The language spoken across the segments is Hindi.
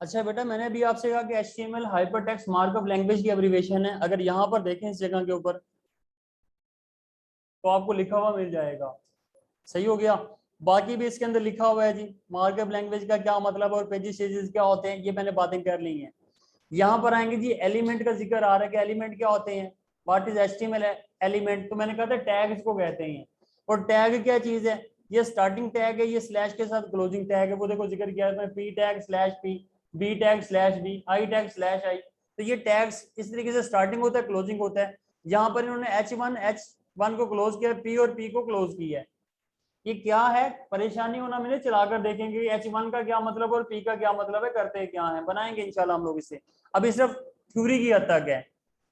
अच्छा बेटा, मैंने अभी आपसे कहा कि HTML हाइपरटेक्स्ट मार्कअप लैंग्वेज की एब्रिविएशन है। अगर यहाँ पर देखें इस जगह के ऊपर तो आपको लिखा हुआ मिल जाएगा। सही हो गया। बाकी भी इसके अंदर लिखा हुआ है जी, मार्कअप लैंग्वेज का क्या मतलब और पेजेस क्या होते हैं, ये मैंने बातें कर ली हैं। यहाँ पर आएंगे जी, एलिमेंट का जिक्र आ रहा है कि एलिमेंट क्या होते हैं, व्हाट इज HTML एलिमेंट। तो मैंने कहा था टैग इसको कहते हैं। और टैग क्या चीज है, ये स्टार्टिंग टैग है, ये स्लैश के साथ क्लोजिंग टैग है। वो देखो जिक्र किया है P tag slash P, B tag slash B, I tag slash I. तो ये टैग्स इस तरीके से स्टार्टिंग होता है, क्लोजिंग होता है। यहाँ पर इन्होंने H1 को क्लोज किया, P और P को क्लोज किया है। ये क्या है, परेशानी होना मैंने चलाकर देखेंगे H1 का क्या मतलब और P का क्या मतलब है, करते क्या है, बनाएंगे इंशाल्लाह हम लोग इसे। अभी सिर्फ थ्योरी की हद तक है।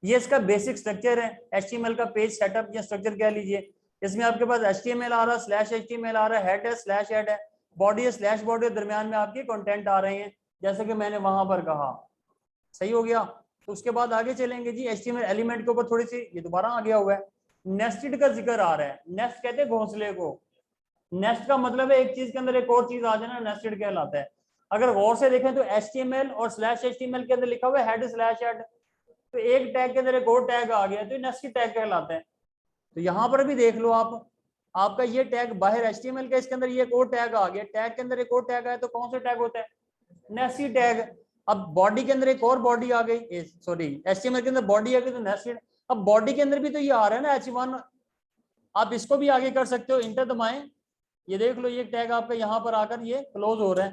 ये इसका बेसिक स्ट्रक्चर है HTML का, पेज सेटअप या स्ट्रक्चर कह लीजिए। इसमें आपके पास HTML आ रहा है, स्लैश HTML आ रहा है, हेड है, स्लैश हेड है, बॉडी है, स्लैश बॉडी है, दरमियान में आपके कंटेंट आ रहे हैं जैसे कि मैंने वहां पर कहा। सही हो गया। तो उसके बाद आगे चलेंगे जी, HTML एलिमेंट के ऊपर थोड़ी सी, ये दोबारा आ गया हुआ है, नेस्टेड का जिक्र आ रहा है। नेस्ट कहते हैं घोंसले को। नेस्ट का मतलब है एक चीज के अंदर एक और चीज आ जाना, नेस्टेड कहलाता है। अगर गौर से देखें तो HTML और स्लैश HTML के अंदर लिखा हुआ है हेड स्लैश हेड, तो एक टैग के अंदर एक और टैग आ गया, तो नेस्टेड टैग कहलाता है। तो यहाँ पर भी देख लो आप, आपका ये टैग बाहर HTML का, इसके अंदर ये एक और टैग आ गया, टैग के अंदर एक और टैग आया, तो कौन सा टैग होता है, नेस्टेड टैग। अब बॉडी के अंदर एक और बॉडी आ गई, सॉरी HTML के अंदर बॉडी आ गई तो नेस्टेड। अब बॉडी के अंदर भी तो ये आ रहा है ना H1, आप इसको भी आगे कर सकते हो, इंटर दबाएं, ये देख लो ये टैग आपका यहाँ पर आकर ये क्लोज हो रहा है।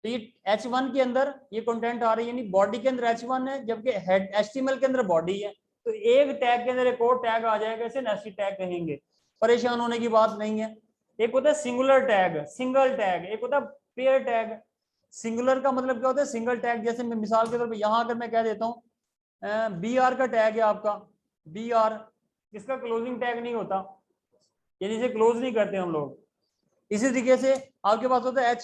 तो ये H1 के अंदर ये कंटेंट आ रही है, यानी बॉडी के अंदर H1 है जबकि हेड HTML के अंदर बॉडी है। तो एक टैग के अंदर एक और टैग आ जाएगा, इसे नेस्टेड टैग कहेंगे। परेशान होने की बात नहीं है। एक होता है सिंगुलर टैग, सिंगल टैग, एक होता है पेयर टैग। सिंगुलर का मतलब क्या होता है, सिंगल टैग, जैसे मैं मिसाल के तौर पर यहाँ अगर मैं कह देता हूँ BR का टैग है आपका, BR, इसका क्लोजिंग टैग नहीं होता, यानी इसे क्लोज नहीं करते हम लोग। इसी तरीके से आपके पास होता है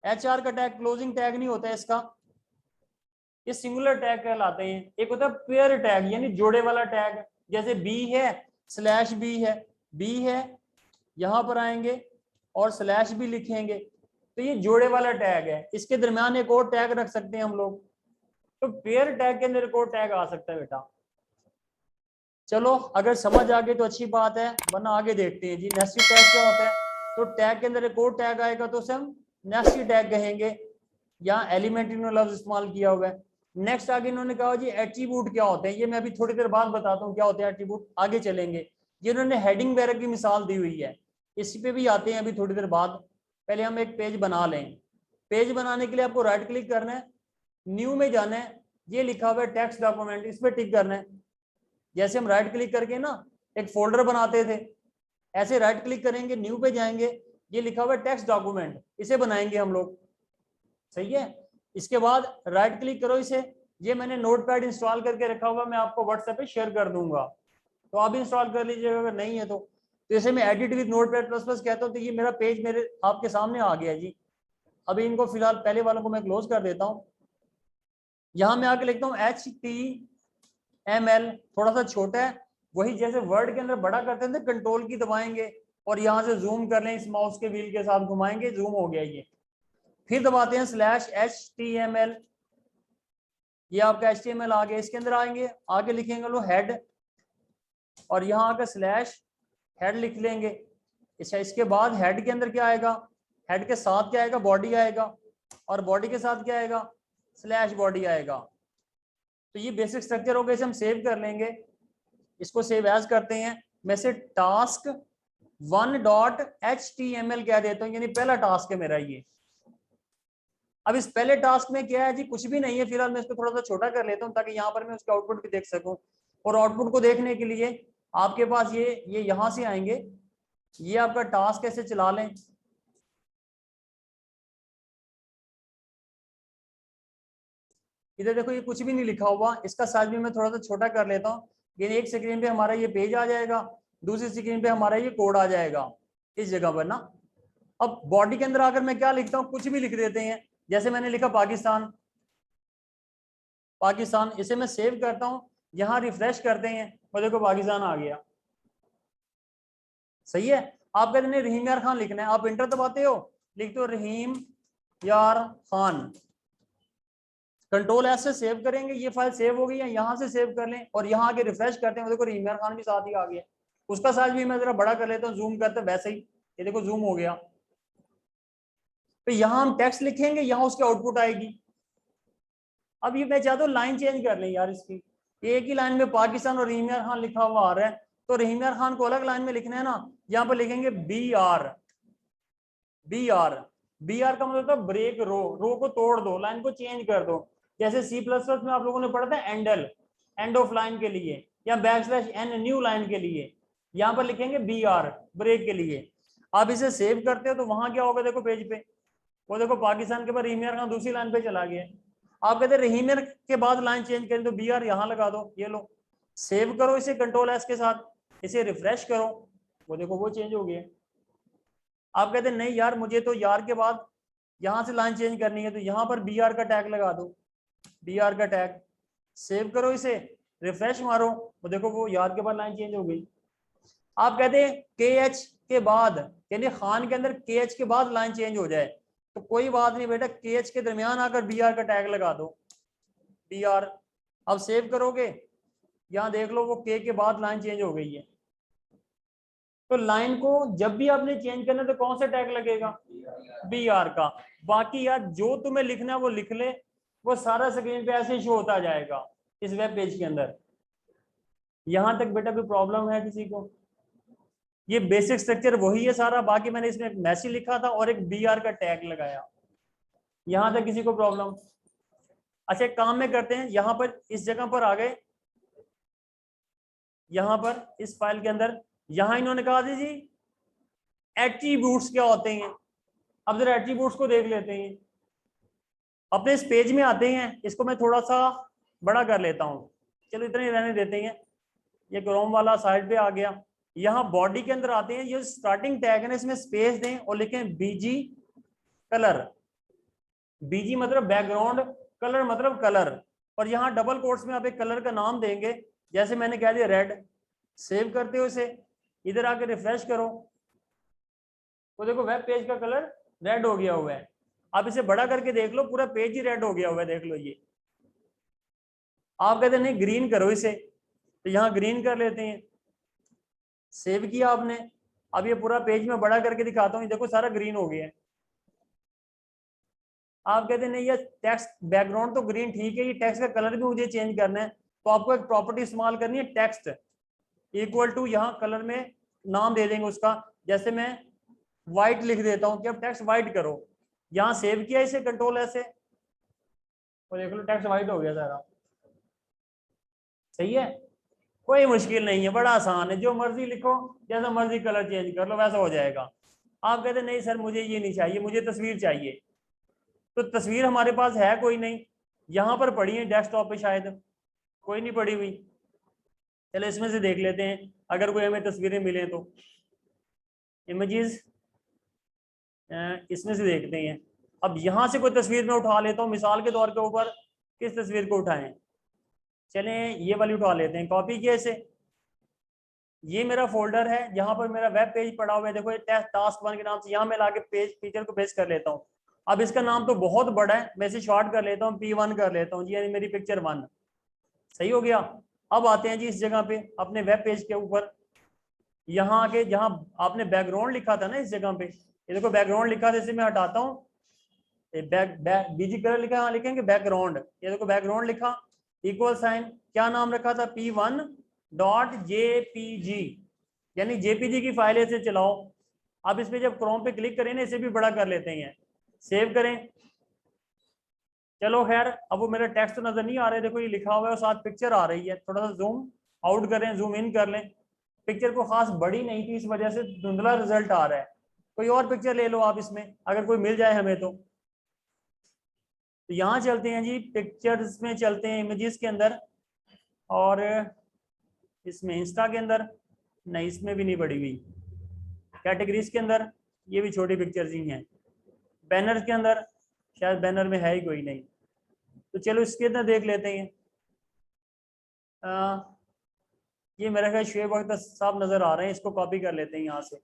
HR का टैग क्लोजिंग टैग नहीं होता है इसका, ये सिंगुलर टैग कहलाते हैं। एक होता है पेयर टैग, यानी जोड़े वाला टैग, जैसे B है स्लैश B है, B है यहां पर आएंगे और स्लैश भी लिखेंगे, तो ये जोड़े वाला टैग है। इसके दरमियान एक और टैग रख सकते हैं हम लोग, तो पेयर टैग के अंदर एक और टैग आ सकता है बेटा। चलो अगर समझ आ गई तो अच्छी बात है, वरना आगे देखते हैं जी नेस्टेड टैग क्या होता है। तो टैग के अंदर एक और टैग आएगा तो उसे हम नेस्टेड टैग कहेंगे। यहाँ एलिमेंट इन्होंने लफ्ज इस्तेमाल किया हुआ है। नेक्स्ट आगे इन्होंने कहा जी एट्रीब्यूट क्या होते हैं, ये मैं अभी थोड़ी देर बाद बताता हूँ क्या होते हैं एट्रीब्यूट, आगे चलेंगे। ये इन्होंने हेडिंग वगैरह की मिसाल दी हुई है, इसी पे भी आते हैं अभी थोड़ी देर बाद। पहले हम एक पेज बना लें। पेज बनाने के लिए आपको राइट क्लिक करना है, न्यू में जाना है, ये लिखा हुआ है टेक्स्ट डॉक्यूमेंट, इस पर टिक करना है। जैसे हम राइट क्लिक करके ना एक फोल्डर बनाते थे, ऐसे राइट क्लिक करेंगे, न्यू पे जाएंगे, ये लिखा हुआ है टेक्स्ट डॉक्यूमेंट, इसे बनाएंगे हम लोग। सही है। इसके बाद राइट क्लिक करो इसे, ये मैंने नोटपैड इंस्टॉल करके रखा हुआ, मैं आपको व्हाट्सएप पे शेयर कर दूंगा, तो आप इंस्टॉल कर लीजिएगा अगर नहीं है तो। जैसे मैं edit with notepad plus plus कहता हूँ तो ये मेरा पेज मेरे आपके सामने आ गया जी। अभी इनको फिलहाल पहले वालों को मैं क्लोज कर देता हूँ। यहाँ मैं आके लिखता हूँ HTML, थोड़ा सा छोटा है, वही जैसे वर्ड के अंदर बड़ा करते थे, कंट्रोल की दबाएंगे और यहाँ से जूम कर लें, इस माउस के व्हील के साथ घुमाएंगे, जूम हो गया ये। फिर दबाते हैं /HTML, ये आपका HTML आ गया। इसके अंदर आएंगे, आगे लिखेंगे लो हेड, और यहाँ आकर स्लैश हेड लिख लेंगे। अच्छा, इसके बाद हेड के अंदर क्या आएगा, हेड के साथ क्या आएगा, बॉडी आएगा, और बॉडी के साथ क्या आएगा, स्लैश बॉडी आएगा। तो ये बेसिक स्ट्रक्चर हो गया, इसे हम सेव कर लेंगे। इसको सेव एज करते हैं, मैं से टास्क 1.html कह देता हूँ, यानी पहला टास्क है मेरा ये। अब इस पहले टास्क में क्या है जी, कुछ भी नहीं है फिलहाल, मैं इसको थोड़ा सा छोटा कर लेता हूँ ताकि यहाँ पर मैं उसके आउटपुट भी देख सकूं। और आउटपुट को देखने के लिए आपके पास ये यहाँ से आएंगे, ये आपका टास्क ऐसे चला लें। इधर देखो ये कुछ भी नहीं लिखा हुआ, इसका साइज भी मैं थोड़ा सा छोटा कर लेता हूँ। यानी एक स्क्रीन पे हमारा ये पेज आ जाएगा, दूसरी स्क्रीन पे हमारा ये कोड आ जाएगा इस जगह पर ना। अब बॉडी के अंदर आकर मैं क्या लिखता हूँ, कुछ भी लिख देते हैं। जैसे मैंने लिखा पाकिस्तान, पाकिस्तान, इसे मैं सेव करता हूँ, यहाँ रिफ्रेश करते हैं और देखो पाकिस्तान आ गया। सही है। आप कहते हैं रहीम यार खान लिखना है, आप इंटर दबाते हो, लिखते हो रहीम यार खान, कंट्रोल एस से सेव करेंगे, ये फाइल सेव हो गई है, यहाँ से सेव कर लें और यहाँ आके रिफ्रेश करते हैं, देखो इमरान खान भी साथ ही आ गया। उसका साइज भी मैं जरा बड़ा कर लेता हूँ, जूम करते वैसे ही, ये देखो जूम हो गया। तो यहाँ हम टेक्स्ट लिखेंगे, यहाँ उसकी आउटपुट आएगी। अब ये मैं चाहता हूँ लाइन चेंज कर लें यार इसकी, एक ही लाइन में पाकिस्तान और इमरान खान लिखा हुआ आ रहा है, तो इमरान खान को अलग लाइन में लिखना है ना, यहाँ पर लिखेंगे B R. B R, B R का मतलब था ब्रेक रो, रो को तोड़ दो, लाइन को चेंज कर दो। जैसे सी प्लस प्लस में आप लोगों ने पढ़ा था एंडल, एंड ऑफ लाइन के लिए, या back slash N new line के लिए, यहाँ पर लिखेंगे बी आर ब्रेक के लिए। आप इसे सेव करते हो तो वहां क्या होगा, देखो पेज पे, वो देखो पाकिस्तान के बाद रहीम खान दूसरी लाइन पे चला गया। आप कहते रहीम के बाद लाइन चेंज करें तो बी आर यहाँ लगा दो, ये लो सेव करो इसे कंट्रोल एस के साथ, इसे रिफ्रेश करो, वो देखो वो चेंज हो गया। आप कहते नहीं यार मुझे तो यार के बाद यहाँ से लाइन चेंज करनी है, तो यहाँ पर बी आर का टैग लगा दो, बी आर का टैग, सेव करो इसे, रिफ्रेश मारो, वो देखो वो यार के बाद लाइन चेंज हो गई। आप कहते हैं के एच के बाद, यानी खान के अंदर के एच के बाद लाइन चेंज हो जाए, तो कोई बात नहीं बेटा, के एच के दरमियान आकर बी आर का टैग लगा दो, बी आर। अब सेव करोगे, यहाँ देख लो वो के बाद लाइन चेंज हो गई है। तो लाइन को जब भी आपने चेंज करना तो कौन सा टैग लगेगा, बी आर का। बाकी यार जो तुम्हें लिखना है वो लिख ले, वो सारा स्क्रीन पे ऐसे शो होता जाएगा इस वेब पेज के अंदर। यहां तक बेटा कोई प्रॉब्लम है किसी को? ये बेसिक स्ट्रक्चर वही है सारा, बाकी मैंने इसमें एक मैसेज लिखा था और एक बी आर का टैग लगाया। यहां तक किसी को प्रॉब्लम? अच्छा एक काम में करते हैं, यहाँ पर इस जगह पर आ गए, यहाँ पर इस फाइल के अंदर, यहाँ इन्होंने कहा था जी एट्रीब्यूट्स क्या होते हैं। अब जरा एट्रीब्यूट्स को देख लेते हैं, अपने इस पेज में आते हैं, इसको मैं थोड़ा सा बड़ा कर लेता हूँ, चलो इतने ही रहने देते हैं, ये क्रोम वाला साइड पे आ गया। यहाँ बॉडी के अंदर आते हैं, ये स्टार्टिंग टैग है ना, इसमें स्पेस दें और लिखें बीजी कलर। बीजी मतलब बैकग्राउंड, कलर मतलब कलर, और यहाँ डबल कोट्स में आप एक कलर का नाम देंगे, जैसे मैंने कह दिया रेड। सेव करते हो इसे, इधर आके रिफ्रेश करो, तो देखो वेब पेज का कलर रेड हो गया हुआ है। आप इसे बड़ा करके देख लो, पूरा पेज ही रेड हो गया हुआ है, देख लो ये। आप कहते नहीं ग्रीन करो इसे, तो यहाँ ग्रीन कर लेते हैं, सेव किया आपने। अब ये पूरा पेज में बड़ा करके दिखाता हूँ, ये देखो सारा ग्रीन हो गया है। आप कहते नहीं ये टेक्स्ट बैकग्राउंड तो ग्रीन ठीक है, ये टेक्स्ट का कलर भी मुझे चेंज करना है, तो आपको एक प्रॉपर्टी इस्तेमाल करनी है, टेक्स्ट इक्वल टू, यहाँ कलर में नाम दे देंगे उसका, जैसे मैं व्हाइट लिख देता हूँ कि अब टेक्स्ट व्हाइट करो। यहाँ सेव किया इसे कंट्रोल ऐसे, और देख लो टेक्स्ट व्हाइट हो गया सारा। सही है, कोई मुश्किल नहीं है, बड़ा आसान है, जो मर्जी लिखो, जैसा मर्जी कलर चेंज कर लो, वैसा हो जाएगा। आप कहते नहीं सर मुझे ये नहीं चाहिए, मुझे तस्वीर चाहिए, तो तस्वीर हमारे पास है कोई नहीं, यहाँ पर पड़ी है डेस्कटॉप पे शायद, कोई नहीं पड़ी हुई। चलो इसमें से देख लेते हैं, अगर कोई हमें तस्वीरें मिले तो इमेजेस, इसमें से देखते हैं। अब यहाँ से कोई तस्वीर मैं उठा लेता हूँ, मिसाल के तौर के ऊपर किस तस्वीर को उठाएं, चलें ये वाली उठा लेते हैं, कॉपी किया इसे। ये मेरा फोल्डर है, यहाँ पर मेरा वेब पेज पड़ा हुआ है, देखो ये टास्क 1 के नाम से, यहाँ मैं लाके पेज फीचर को पेस्ट कर लेता हूँ। अब इसका नाम तो बहुत बड़ा है, मैं इसे शॉर्ट कर लेता हूँ, P1 कर लेता हूँ जी, यानी मेरी पिक्चर 1। सही हो गया। अब आते हैं जी इस जगह पे अपने वेब पेज के ऊपर, यहाँ आके जहाँ आपने बैकग्राउंड लिखा था ना, इस जगह पे ये देखो बैकग्राउंड लिखा था, इसे मैं हटाता हूँ, बीजी कलर लिखा, यहाँ लिखेंगे बैकग्राउंड, ये देखो बैकग्राउंड लिखा, इक्वल साइन, क्या नाम रखा था, P1.jpg, यानी जेपीजी की फाइल से चलाओ। अब इस पे जब क्रोम पे क्लिक करें ना, इसे भी बड़ा कर लेते हैं, सेव करें। चलो खैर, अब वो मेरा टेक्स्ट तो नजर नहीं आ रहा है, देखो ये लिखा हुआ है और साथ पिक्चर आ रही है, थोड़ा सा जूम आउट करें, जूम इन कर लें। पिक्चर को खास बड़ी नहीं थी, इस वजह से धुंधला रिजल्ट आ रहा है, कोई और पिक्चर ले लो आप इसमें, अगर कोई मिल जाए हमें तो। यहाँ चलते हैं जी, पिक्चर्स में चलते हैं, इमेजेस के अंदर, और इसमें इंस्टा के अंदर, नहीं इसमें भी नहीं पड़ी हुई, कैटेगरीज के अंदर ये भी छोटी पिक्चर्स ही हैं, बैनर के अंदर शायद बैनर में है ही कोई नहीं, तो चलो इसके अंदर देख लेते हैं। ये मेरा ख्याल शुएब अख्तर साहब नजर आ रहे हैं, इसको कॉपी कर लेते हैं यहाँ से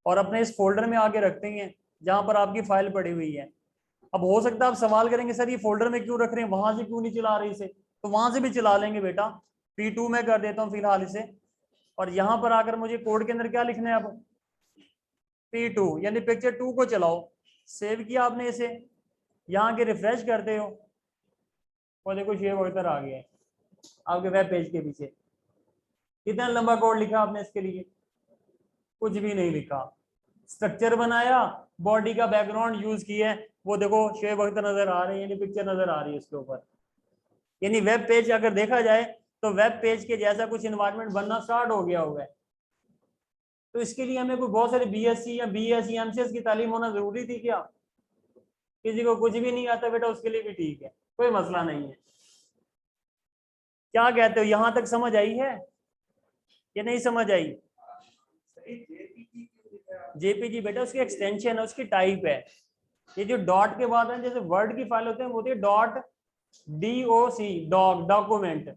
और अपने इस फोल्डर में आगे रखते हैं। जहां पर आपकी फाइल पड़ी हुई है। अब हो सकता है आप सवाल करेंगे सर ये फोल्डर में क्यों रख रहे हैं, वहां से क्यों नहीं चला रहे इसे, तो वहां से भी चला लेंगे बेटा। P2 में कर देता हूँ फिलहाल इसे, और यहां पर आकर मुझे कोड के अंदर क्या लिखना है अब, P2 यानी पिक्चर 2 को चलाओ। सेव किया आपने इसे, यहाँ के रिफ्रेश करते हो और देखो शेव होकर आ गया है आपके वेब पेज के पीछे। कितना लंबा कोड लिखा आपने इसके लिए, कुछ भी नहीं लिखा। स्ट्रक्चर बनाया, बॉडी का बैकग्राउंड यूज किया, वो देखो शेव वक्त नजर आ रही है, यानी पिक्चर नजर आ रही है इसके ऊपर। यानी वेब पेज अगर देखा जाए तो वेब पेज के जैसा कुछ इन्वायरमेंट बनना स्टार्ट हो गया हुआ है। तो इसके लिए हमें कोई बहुत सारे BSc या BSc MCS की तालीम होना जरूरी थी क्या? किसी को कुछ भी नहीं आता बेटा उसके लिए भी ठीक है, कोई मसला नहीं है। क्या कहते हो, यहां तक समझ आई है या नहीं समझ आई? JPG बेटा उसकी एक्सटेंशन है, उसकी टाइप है। ये जो डॉट के बाद है, जैसे वर्ड की फाइल होते हैं, वो होती है डॉट DOC, डॉक्यूमेंट।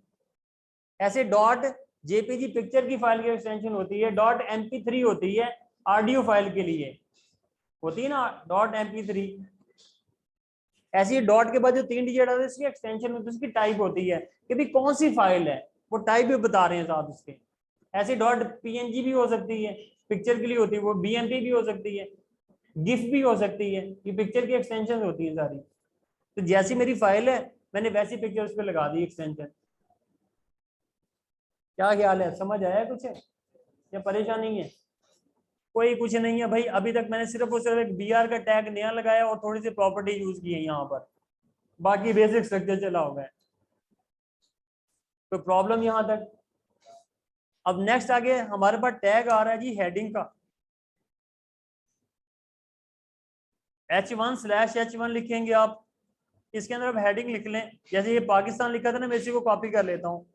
ऐसे डॉट JPG पिक्चर की फाइल की एक्सटेंशन होती है, डॉट MP3 होती है ऑडियो फाइल के लिए, होती है ना डॉट MP3। ऐसी डॉट के बाद जो 3 डिजिट आते हैं इसकी एक्सटेंशन होती है, उसकी टाइप होती है कि भी कौन सी फाइल है, वो टाइप भी बता रहे हैं साथ उसके। ऐसी डॉट PNG भी हो सकती है, पिक्चर के लिए होती है, वो BMP भी हो सकती है, गिफ भी हो सकती है, ये पिक्चर की एक्सटेंशन होती है सारी। तो जैसी मेरी फाइल है मैंने वैसी पिक्चर उस पर लगा दी एक्सटेंशन। क्या ख्याल है, समझ आया कुछ या परेशानी है? कोई कुछ नहीं है भाई, अभी तक मैंने सिर्फ और सिर्फ एक BR का टैग नया लगाया और थोड़ी सी प्रॉपर्टी यूज की है यहाँ पर, बाकी बेसिक स्ट्रक्चर चला होगा है। तो प्रॉब्लम यहाँ तक। अब नेक्स्ट आगे हमारे पास टैग आ रहा है जी हेडिंग का। H1/H1 लिखेंगे आप, इसके अंदर अब हेडिंग लिख लें। जैसे ये पाकिस्तान लिखा था ना, मैं इसी को कॉपी कर लेता हूँ,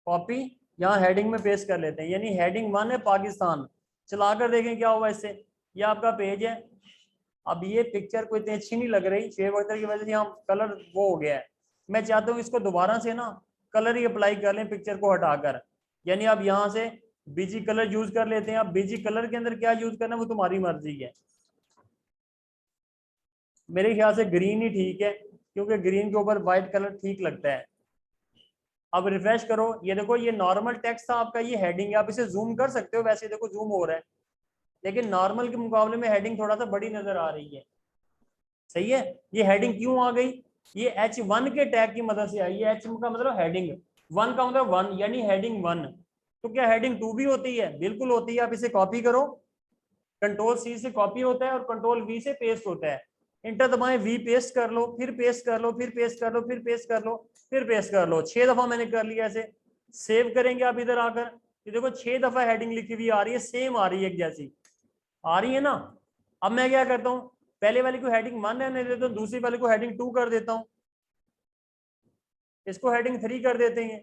कॉपी यहाँ हेडिंग में पेस्ट कर लेते हैं, यानी हेडिंग 1 है पाकिस्तान। चलाकर देखें क्या हुआ इससे। ये आपका पेज है। अब ये पिक्चर कोई इतनी अच्छी नहीं लग रही, शेव वगैरह की वजह से यहाँ कलर वो हो गया है। मैं चाहता हूँ इसको दोबारा से ना कलर ही अप्लाई कर लें पिक्चर को हटाकर, यानी आप यहाँ से BG कलर यूज कर लेते हैं। अब BG कलर के अंदर क्या यूज करना है वो तुम्हारी मर्जी है। मेरे ख्याल से ग्रीन ही ठीक है, क्योंकि ग्रीन के ऊपर व्हाइट कलर ठीक लगता है। अब रिफ्रेश करो, ये देखो ये नॉर्मल टेक्स्ट था आपका, ये हेडिंग है। आप इसे जूम कर सकते हो, वैसे देखो जूम हो रहा है, लेकिन नॉर्मल के मुकाबले में हेडिंग थोड़ा सा बड़ी नजर आ रही है। सही है। ये हेडिंग क्यों आ गई, ये H1 के टैग की मदद से आई है। H का मतलब हेडिंग, 1 का मतलब 1 यानी हेडिंग 1। तो क्या हेडिंग 2 भी होती है? बिल्कुल होती है। आप इसे कॉपी करो, Ctrl+C से कॉपी होता है और Ctrl+V से पेस्ट होता है। इंटर दबाएं, V पेस्ट कर लो, फिर पेस्ट कर लो, फिर पेस्ट कर लो, फिर पेस्ट कर लो, फिर पेस्ट कर लो। 6 दफा मैंने कर लिया ऐसे। सेव करेंगे आप इधर आकर, ये देखो 6 दफा हेडिंग लिखी हुई आ रही है, सेम आ रही है, एक जैसी आ रही है ना। अब मैं क्या करता हूँ, पहले वाली को हेडिंग 1 रहने देता हूँ, दूसरी वाली को हेडिंग 2 कर देता हूँ, इसको हेडिंग 3 कर देते हैं,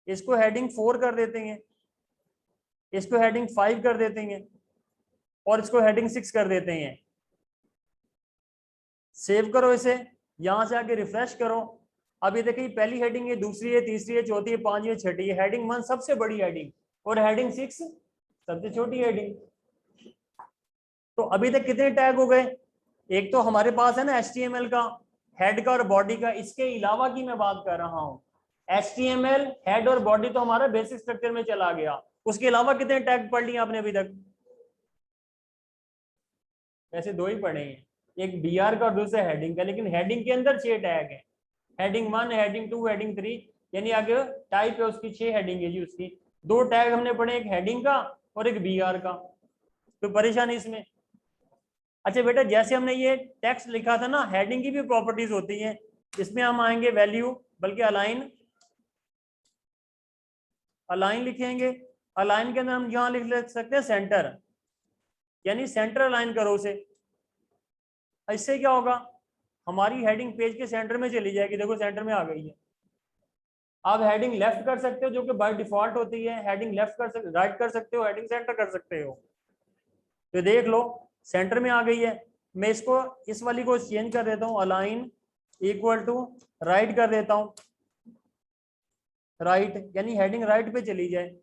इसको हेडिंग 4 कर देते हैं, इसको हेडिंग 5 कर देते हैं, और इसको हेडिंग 6 कर देते हैं। सेव करो इसे, यहां से आके रिफ्रेश करो। अब ये देखिए पहली हेडिंग है, दूसरी है, तीसरी है, चौथी है, पांचवी है, छठी है। हेडिंग 1 सबसे बड़ी हेडिंग और हेडिंग 6 सबसे छोटी हेडिंग। तो अभी तक कितने टैग हो गए? एक तो हमारे पास है ना HTML का, हेड का और बॉडी का। इसके अलावा की मैं बात कर रहा हूँ, HTML हेड और बॉडी तो हमारा बेसिक स्ट्रक्चर में चला गया। उसके अलावा कितने टैग पढ़ लिए आपने अभी तक? वैसे 2 ही पढ़े हैं, एक BR का और दूसरा हेडिंग का, लेकिन हेडिंग के अंदर 6 टैग है। हेडिंग 1, हेडिंग 2, हेडिंग 3, यानी आगे टाइप है उसकी 6 हेडिंग है जी उसकी। 2 टैग हमने पढ़े, एक हेडिंग का और एक BR का। तो परेशानी इसमें। अच्छा बेटा, जैसे हमने ये टेक्स्ट लिखा था ना, हेडिंग की भी प्रॉपर्टीज होती हैं। इसमें हम आएंगे वैल्यू, बल्कि अलाइन, अलाइन लिखेंगे। अलाइन के अंदर हम यहाँ लिख सकते हैं सेंटर, यानी सेंटर अलाइन करो उसे। इससे क्या होगा, हमारी हेडिंग पेज के सेंटर में चली जाएगी। देखो सेंटर में आ गई है। आप हेडिंग लेफ्ट कर सकते हो, जो कि बाय डिफॉल्ट होती है। हेडिंग लेफ्ट कर सकते, राइट कर सकते हो, हेडिंग सेंटर कर सकते हो। तो देख लो सेंटर में आ गई है। मैं इसको, इस वाली को चेंज कर देता हूँ, अलाइन इक्वल टू राइट कर देता हूँ, राइट, यानी हेडिंग राइट पे चली जाए।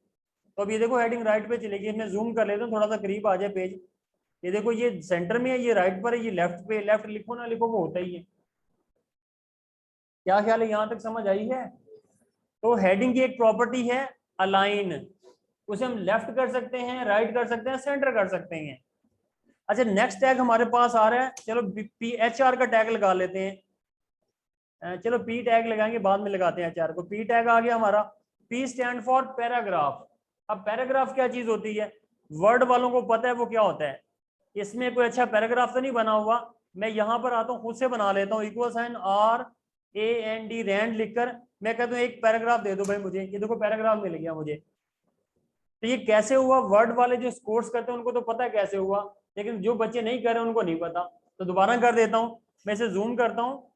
तो अब ये देखो हेडिंग राइट पे चलेगी, मैं जूम कर लेता हूँ थोड़ा सा करीब आ जाए पेज। ये देखो ये सेंटर में है, ये राइट पर है, ये लेफ्ट पे, लेफ्ट लिखो ना लिखो वो होता ही है। क्या ख्याल है, यहां तक समझ आई है? तो हेडिंग की एक प्रॉपर्टी है अलाइन, उसे हम लेफ्ट कर सकते हैं, राइट कर सकते हैं, सेंटर कर सकते हैं। अच्छा नेक्स्ट टैग हमारे पास आ रहा है, चलो पी एच आर का टैग लगा लेते हैं। चलो पी टैग लगाएंगे, बाद में लगाते हैं एच आर को। पी टैग आ गया हमारा। P stand for paragraph. अब पैराग्राफ क्या चीज होती है, वर्ड वालों को पता है वो क्या होता है। इसमें कोई अच्छा पैराग्राफ तो नहीं बना हुआ, मैं यहां पर आता हूँ खुद से बना लेता हूँ। Equal sign R A N D rand लिखकर मैं कहता हूँ एक पैराग्राफ दे दो भाई मुझे, ये देखो पैराग्राफ मिल गया मुझे। तो ये कैसे हुआ, वर्ड वाले जो कोर्स करते हैं उनको तो पता है कैसे हुआ, लेकिन जो बच्चे नहीं कर रहे उनको नहीं पता। तो दोबारा कर देता हूँ, मैं इसे जूम करता हूँ,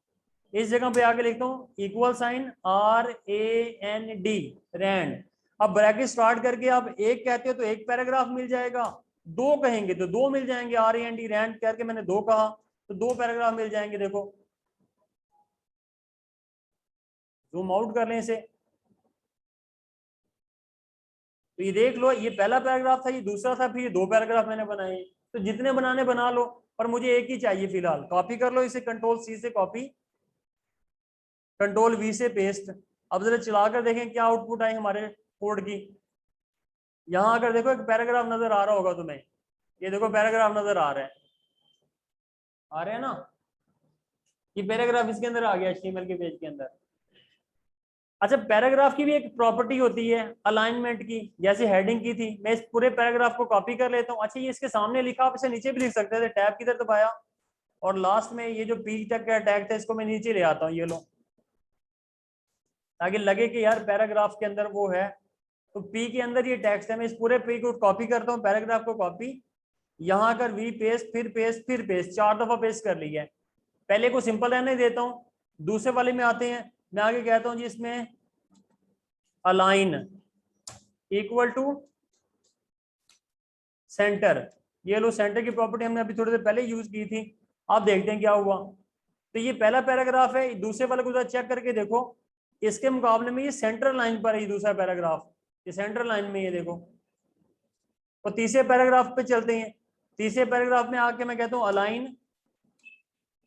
इस जगह पे आके लिखता हूँ equal sign R A N D rand. अब ब्रैकेट स्टार्ट करके आप एक कहते हो तो एक पैराग्राफ मिल जाएगा, दो कहेंगे तो दो मिल जाएंगे, R A N D rand करके मैंने दो कहा तो दो पैराग्राफ मिल जाएंगे। देखो जूम आउट कर लें इसे, तो ये देख लो ये पहला पैराग्राफ था, ये दूसरा था, फिर ये दो पैराग्राफ मैंने बनाए। तो जितने बनाने बना लो, पर मुझे एक ही चाहिए फिलहाल। कॉपी कर लो इसे, कंट्रोल सी से कॉपी, कंट्रोल वी से पेस्ट। अब जरा चला कर देखें क्या आउटपुट आई हमारे कोड की। यहां अगर देखो एक पैराग्राफ नजर आ रहा होगा तुम्हें, ये देखो पैराग्राफ नजर आ रहा है, आ रहे हैं ना, ये पैराग्राफ इसके अंदर आ गया एचटीएमएल के पेज के अंदर। अच्छा पैराग्राफ की भी एक प्रॉपर्टी होती है अलाइनमेंट की, जैसे हेडिंग की थी, मैं इस पूरे पैराग्राफ को कॉपी कर लेता हूँ। अच्छा ये इसके सामने लिखा, आप इसे नीचे भी लिख सकते थे, टैब किधर दबाया और लास्ट में ये जो पी तक का टैग था इसको मैं नीचे ले आता हूँ, ये लो, ताकि लगे कि यार पैराग्राफ के अंदर वो है। तो पी के अंदर ये टेक्स्ट है, मैं इस पूरे पी को कॉपी करता हूँ, पैराग्राफ को कॉपी, यहाँ कर वी पेस्ट, फिर पेस्ट, फिर पेस्ट, 4 दफा पेस्ट कर लिया है। पहले को सिंपल रहने देता हूँ, दूसरे वाले में आते हैं। मैं आगे कहता हूँ जी इसमें अलाइन इक्वल टू सेंटर, ये लो सेंटर की प्रॉपर्टी हमने अभी थोड़ी देर पहले यूज की थी। आप देखते हैं क्या हुआ। तो ये पहला पैराग्राफ है, दूसरे वाले को चेक करके देखो, इसके मुकाबले में ये सेंट्रल लाइन पर है, ये दूसरा पैराग्राफ ये सेंट्रल लाइन में, ये देखो। तो तीसरे पैराग्राफ पे चलते हैं। तीसरे पैराग्राफ में आके मैं कहता हूं अलाइन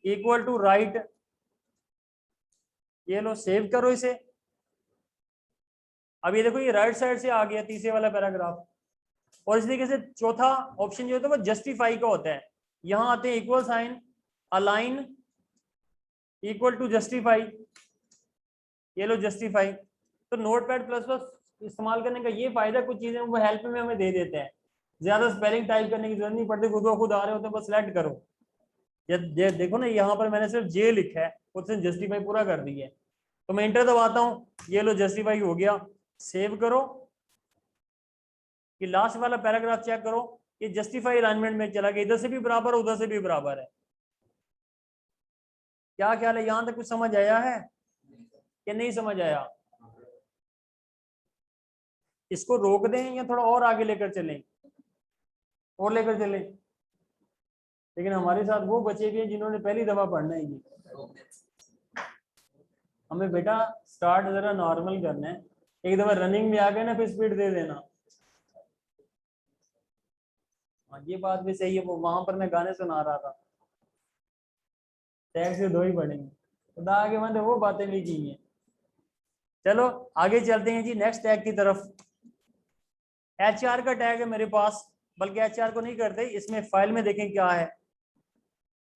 इक्वल टू राइट, ये लो सेव करो इसे। अब ये देखो ये राइट साइड से आ गया तीसरे वाला पैराग्राफ। और इस तरीके से चौथा ऑप्शन जो होता है वो जस्टिफाई का होता है। यहां आते हैं equal sign align equal to justify, ये लो जस्टिफाई। तो नोटपैड प्लस प्लस इस्तेमाल करने का ये फायदा, कुछ चीजें वो हेल्प में हमें दे देते हैं, ज्यादा स्पेलिंग टाइप करने की जरूरत नहीं पड़ती, खुद ब खुद आ रहे होते हैं, बस सेलेक्ट करो। ये देखो ना यहाँ पर मैंने सिर्फ जे लिखा है, उसने जस्टिफाई पूरा कर दिया है। तो मैं इंटर दबाता हूँ, ये लो जस्टिफाई हो गया। सेव करो, ये लास्ट वाला पैराग्राफ चेक करो, ये जस्टिफाई अलाइनमेंट में चला गया, इधर से भी बराबर उधर से भी बराबर है। क्या ख्याल है, यहां तक कुछ समझ आया है कि नहीं समझ आया? इसको रोक दें या थोड़ा और आगे लेकर चलें? और लेकर चलें, लेकिन हमारे साथ वो बच्चे भी हैं जिन्होंने पहली दफा पढ़ना है ये। हमें बेटा स्टार्ट जरा नॉर्मल करना है, एक दफा रनिंग में आ गए ना फिर स्पीड दे देना। हाँ ये बात भी सही है, वो वहां पर मैं गाने सुना रहा था, टैग से दो ही पढ़ेंगे, खुदा आगे मैंने वो बातें भी की हैं। चलो आगे चलते हैं जी नेक्स्ट टैग की तरफ। HR का टैग है मेरे पास, बल्कि HR को नहीं करते, इसमें फाइल में देखें क्या है।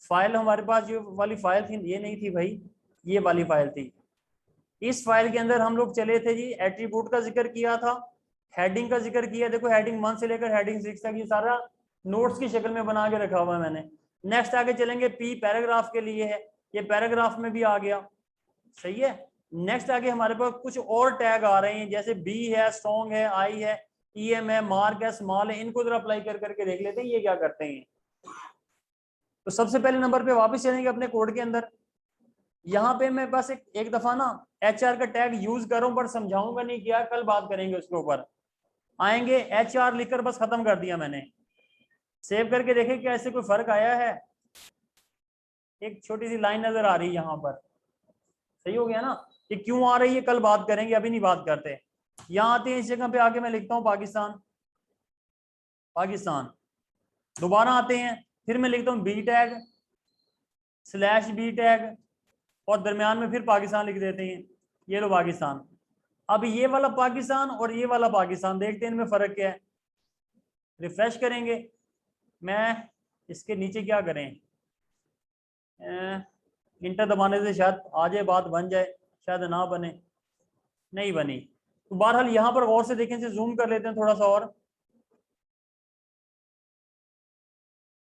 फाइल हमारे पास जो वाली फाइल थी ये नहीं थी भाई, ये वाली फाइल थी। इस फाइल के अंदर हम लोग चले थे जी, एट्रीब्यूट का जिक्र किया था, हेडिंग का जिक्र किया, देखो हेडिंग 1 से लेकर हेडिंग 6 तक ये सारा नोट्स की शक्ल में बना के रखा हुआ है मैंने। नेक्स्ट आगे चलेंगे, पी पैराग्राफ के लिए है, ये पैराग्राफ में भी आ गया, सही है। नेक्स्ट आगे हमारे पास कुछ और टैग आ रहे हैं, जैसे बी है, स्ट्रॉन्ग है, आई है, EM है, मार्क है, स्मॉल है, इनको जरा अप्लाई कर करके देख लेते हैं ये क्या करते हैं। तो सबसे पहले नंबर पे वापस चलेंगे अपने कोड के अंदर। यहाँ पे मैं बस एक दफा ना HR का टैग यूज करूं, पर समझाऊंगा नहीं क्या, कल बात करेंगे उसके ऊपर। आएंगे HR लिखकर बस खत्म कर दिया मैंने। सेव करके देखें क्या इससे कोई फर्क आया है, एक छोटी सी लाइन नजर आ रही है यहाँ पर, सही हो गया ना। ये क्यों आ रही है कल बात करेंगे, अभी नहीं बात करते। यहाँ आते हैं, इस जगह पे आके मैं लिखता हूँ पाकिस्तान, पाकिस्तान। दोबारा आते हैं, फिर मैं लिखता हूँ B tag slash B tag और दरमियान में फिर पाकिस्तान लिख देते हैं। ये लो पाकिस्तान। अब ये वाला पाकिस्तान और ये वाला पाकिस्तान देखते हैं इनमें फर्क क्या है। रिफ्रेश करेंगे, मैं इसके नीचे क्या करें, इंटर दबाने से शायद आ जाए, बात बन जाए, शायद ना बने, नहीं बनी। तो बहरहाल यहाँ पर गौर से देखें, से जूम कर लेते हैं थोड़ा सा और।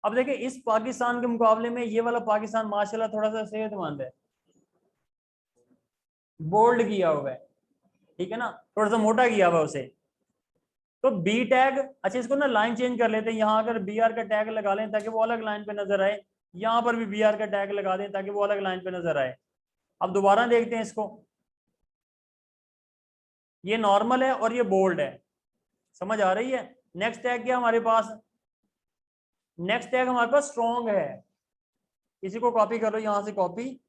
अब देखिए इस पाकिस्तान के मुकाबले में ये वाला पाकिस्तान माशाल्लाह थोड़ा सा सेहतमंद है, बोल्ड किया हुआ है, ठीक है ना, थोड़ा सा मोटा किया हुआ है उसे। तो बी टैग, अच्छा इसको ना लाइन चेंज कर लेते हैं, यहाँ अगर बी आर का टैग लगा लें ताकि वो अलग लाइन पे नजर आए, यहाँ पर भी बी आर का टैग लगा दें ताकि वो अलग लाइन पे नजर आए। अब दोबारा देखते हैं इसको, ये नॉर्मल है और ये बोल्ड है, समझ आ रही है। नेक्स्ट टैग क्या हमारे पास, नेक्स्ट टैग हमारे पास स्ट्रॉन्ग है। इसी को कॉपी करो, यहां से कॉपी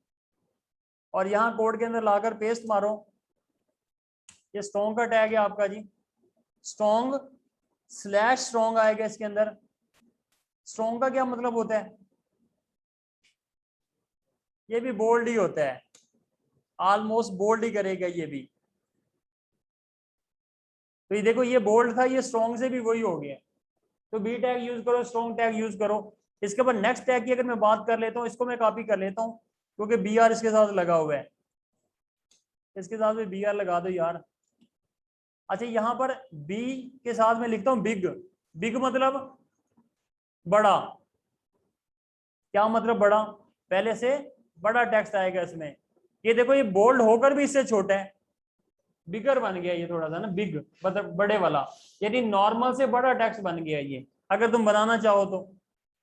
और यहाँ कोड के अंदर लाकर पेस्ट मारो। ये स्ट्रॉन्ग का टैग है आपका जी, स्ट्रॉन्ग स्लैश स्ट्रॉन्ग आएगा इसके अंदर। स्ट्रॉन्ग का क्या मतलब होता है, ये भी बोल्ड ही होता है, ऑलमोस्ट बोल्ड ही करेगा ये भी। तो ये देखो ये बोल्ड था, ये स्ट्रॉन्ग से भी वही हो गया। तो बी टैग यूज करो, स्ट्रॉन्ग टैग यूज करो। इसके बाद नेक्स्ट टैग की अगर मैं बात कर लेता हूँ, इसको मैं कॉपी कर लेता हूँ क्योंकि बी आर इसके साथ लगा हुआ है, इसके साथ भी बी आर लगा दो यार। अच्छा यहाँ पर बी के साथ में लिखता हूँ बिग, बिग मतलब बड़ा। क्या मतलब बड़ा, पहले से बड़ा टेक्स्ट आएगा इसमें। ये देखो ये बोल्ड होकर भी इससे छोटा है, बिगर बन गया ये थोड़ा सा ना, बिग मतलब बड़े वाला, यानी नॉर्मल से बड़ा टेक्स्ट बन गया ये, अगर तुम बनाना चाहो तो।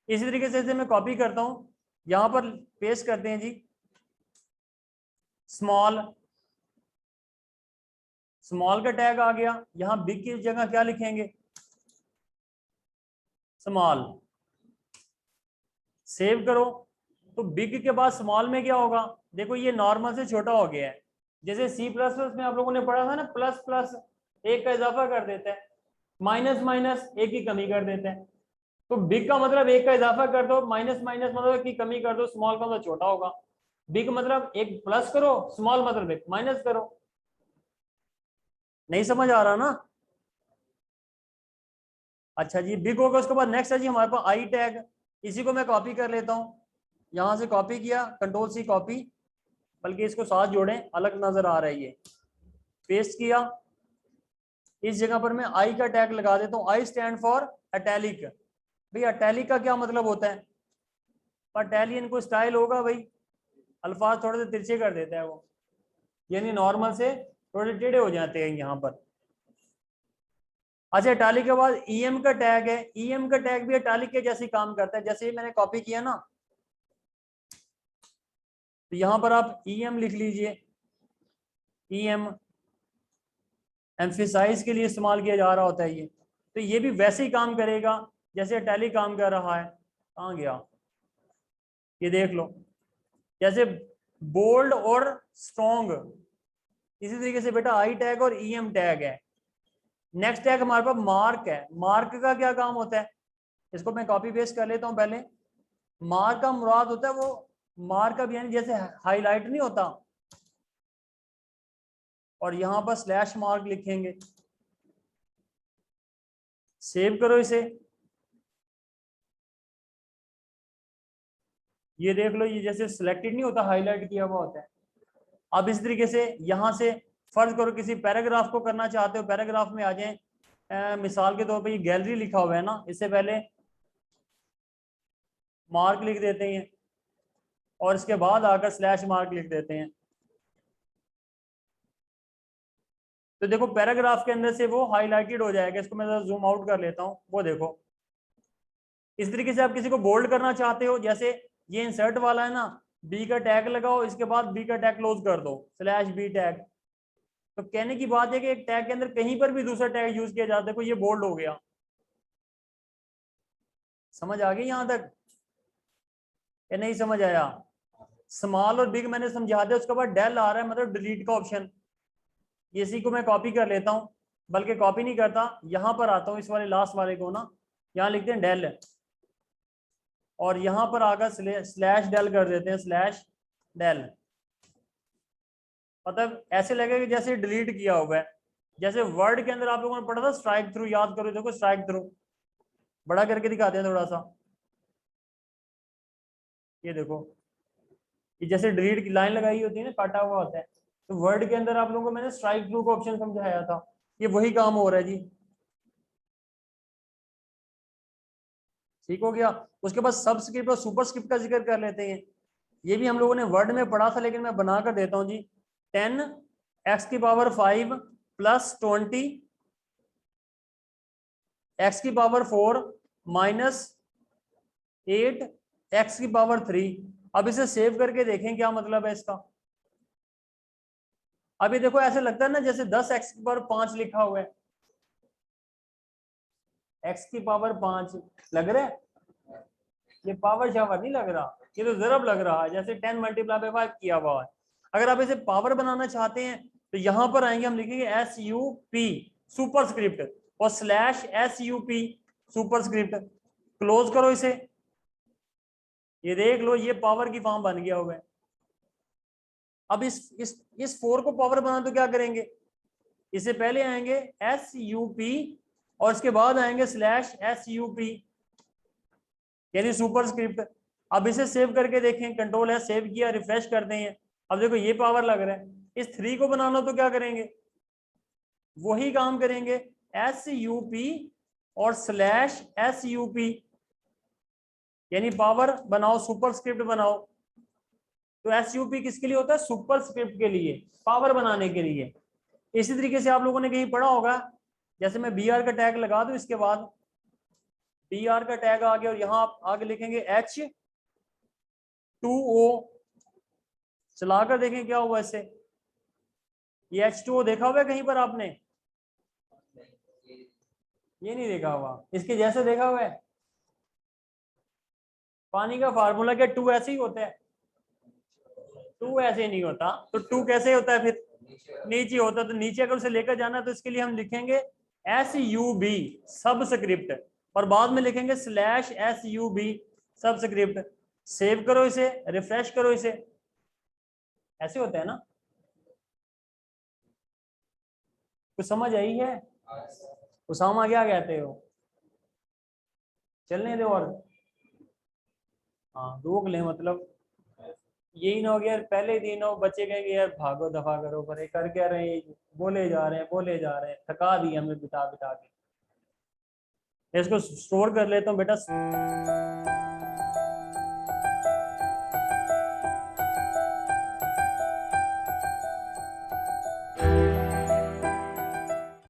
इसी तरीके से इसे मैं कॉपी करता हूँ, यहाँ पर पेस्ट करते हैं जी, स्मॉल, स्मॉल का टैग आ गया। यहाँ बिग की जगह क्या लिखेंगे, स्मॉल। सेव करो। तो बिग के बाद स्मॉल में क्या होगा, देखो ये नॉर्मल से छोटा हो गया है। जैसे सी प्लस प्लस में आप लोगों ने पढ़ा था ना, प्लस प्लस एक का इजाफा कर देता है, माइनस माइनस एक की कमी कर देते हैं। तो बिग का मतलब एक का इजाफा कर दो, माइनस माइनस मतलब की कमी कर दो, स्मॉल का मतलब छोटा होगा। बिग मतलब एक प्लस करो, स्मॉल मतलब एक माइनस करो। नहीं समझ आ रहा ना। अच्छा जी बिग होगा, उसके बाद नेक्स्ट है जी हमारे पास आई टैग। इसी को मैं कॉपी कर लेता हूँ, यहां से कॉपी किया, कंट्रोल सी कॉपी, बल्कि इसको साथ जोड़ें, अलग नजर आ रहा है ये। पेस्ट किया, इस जगह पर मैं आई का टैग लगा देता हूँ। I stand for italic. भाई अटैलिक का क्या मतलब होता है, अटैलियन को स्टाइल होगा भाई, अल्फाज थोड़े से तिरछे कर देता है वो, यानी नॉर्मल से थोड़े टेढ़े हो जाते हैं यहाँ पर। अच्छा इटालिक के बाद ईएम का टैग है, ईएम का टैग भी इटालिक के जैसे काम करता है। जैसे मैंने कॉपी किया ना, तो यहां पर आप ईएम लिख लीजिए। ईएम एम्फिसाइज के लिए इस्तेमाल किया जा रहा होता है ये, तो ये भी वैसे ही काम करेगा जैसे इटालिक काम कर रहा है। कहाँ गया, ये देख लो, जैसे बोल्ड और स्ट्रॉन्ग, इसी तरीके से बेटा आई टैग और ईएम टैग है। नेक्स्ट टैग हमारे पास मार्क है। मार्क का क्या काम होता है, इसको मैं कॉपी पेस्ट कर लेता हूं पहले। मार्क का मुराद होता है वो, मार्क का भी यानी जैसे हाईलाइट नहीं होता, और यहां पर स्लैश मार्क लिखेंगे। सेव करो इसे, ये देख लो ये जैसे सिलेक्टेड नहीं होता, हाईलाइट किया हुआ होता है। अब इस तरीके से यहां से फर्ज करो किसी पैराग्राफ को करना चाहते हो, पैराग्राफ में आ जाए। मिसाल के तौर पे ये गैलरी लिखा हुआ है ना, इससे पहले मार्क लिख देते हैं और इसके बाद आकर स्लैश मार्क लिख देते हैं। तो देखो पैराग्राफ के अंदर से वो हाईलाइटेड हो जाएगा। इसको मैं जूम आउट कर लेता हूँ, वो देखो। इस तरीके से आप किसी को बोल्ड करना चाहते हो, जैसे ये इंसर्ट वाला है ना, बी का टैग लगाओ, इसके बाद बी का टैग क्लोज कर दो, स्लैश बी टैग। तो कहने की बात है कि एक टैग के अंदर कहीं पर भी दूसरा टैग यूज किया जाता है, देखो ये बोल्ड हो गया। समझ आ गई यहां तक या नहीं समझ आया। स्मॉल और बिग मैंने समझा दिया, उसके बाद डेल आ रहा है मतलब डिलीट का ऑप्शन। इसी को मैं कॉपी कर लेता हूँ, बल्कि कॉपी नहीं करता, यहाँ पर आता हूँ इस वाले लास्ट वाले को ना, यहाँ लिखते हैं डेल, और यहाँ पर आकर स्लैश डेल कर देते हैं, स्लैश डेल। मतलब ऐसे लगेगा जैसे डिलीट किया हुआ है। जैसे वर्ड के अंदर आप लोगों ने पढ़ा था स्ट्राइक थ्रू, याद करो, देखो स्ट्राइक थ्रू बड़ा करके दिखाते हैं थोड़ा सा, ये देखो, ये जैसे डिलीट की लाइन लगाई होती है ना, काटा हुआ होता है, तो वर्ड के अंदर आप लोगों को मैंने स्ट्राइक थ्रू का ऑप्शन समझाया था, ये वही काम हो रहा है जी। ठीक हो गया। उसके बाद सबस्क्रिप्ट और सुपरस्क्रिप्ट का जिक्र कर लेते हैं। ये भी हम लोगों ने वर्ड में पढ़ा था, लेकिन मैं बना कर देता हूं जी। 10x⁵ plus 20 x⁴ minus 8 x⁵। अब इसे सेव करके देखें क्या मतलब है इसका। अभी देखो ऐसे लगता है ना जैसे 10x⁵ लिखा हुआ है, x⁵ लग रहा है, ये पावर शावर नहीं लग रहा, ये तो ज़रब लग रहा है, जैसे 10 × 5 किया हुआ है। अगर आप इसे पावर बनाना चाहते हैं तो यहां पर आएंगे, हम लिखेंगे SUP सुपरस्क्रिप्ट और /SUP सुपरस्क्रिप्ट, क्लोज करो इसे, ये देख लो ये पावर की फॉर्म बन गया हुआ है। अब इस 4 को पावर बनाना तो क्या करेंगे, इससे पहले आएंगे SUP और इसके बाद आएंगे /SUP यानी सुपरस्क्रिप्ट। अब इसे सेव करके देखें, कंट्रोल है, सेव किया, रिफ्रेश करते हैं, अब देखो ये पावर लग रहा है। इस 3 को बनाना तो क्या करेंगे, वही काम करेंगे, SUP और /SUP यानी पावर बनाओ, सुपरस्क्रिप्ट बनाओ। तो SUP किसके लिए होता है, सुपरस्क्रिप्ट के लिए, पावर बनाने के लिए। इसी तरीके से आप लोगों ने कहीं पढ़ा होगा, जैसे मैं BR का टैग लगा दूं, इसके बाद BR का टैग आ गया और यहां आप आगे लिखेंगे H2O, चलाकर देखें क्या हुआ इससे। ये H2O देखा हुआ है कहीं पर आपने, ये नहीं देखा हुआ, इसके जैसे देखा हुआ है। पानी का फार्मूला क्या 2 ऐसे ही होता है, 2 ऐसे नहीं होता, तो 2 कैसे होता है फिर, नीचे होता है। तो नीचे अगर उसे लेकर जाना तो इसके लिए हम लिखेंगे SUB सबस्क्रिप्ट और बाद में लिखेंगे /SUB सबस्क्रिप्ट। सेव करो इसे, रिफ्रेश करो इसे, ऐसे होता है ना। कुछ समझ आई है उसामा, क्या कहते हो, चलने दो और हाँ रोक ले, मतलब यही ना हो गया यार, पहले दिन हो बच्चे कहेंगे यार भागो दफा करो, पर ये कर क्या रहे हैं, बोले जा रहे हैं बोले जा रहे हैं, थका दिया हमें बिता बिता के। इसको स्टोर कर लेता हूँ बेटा।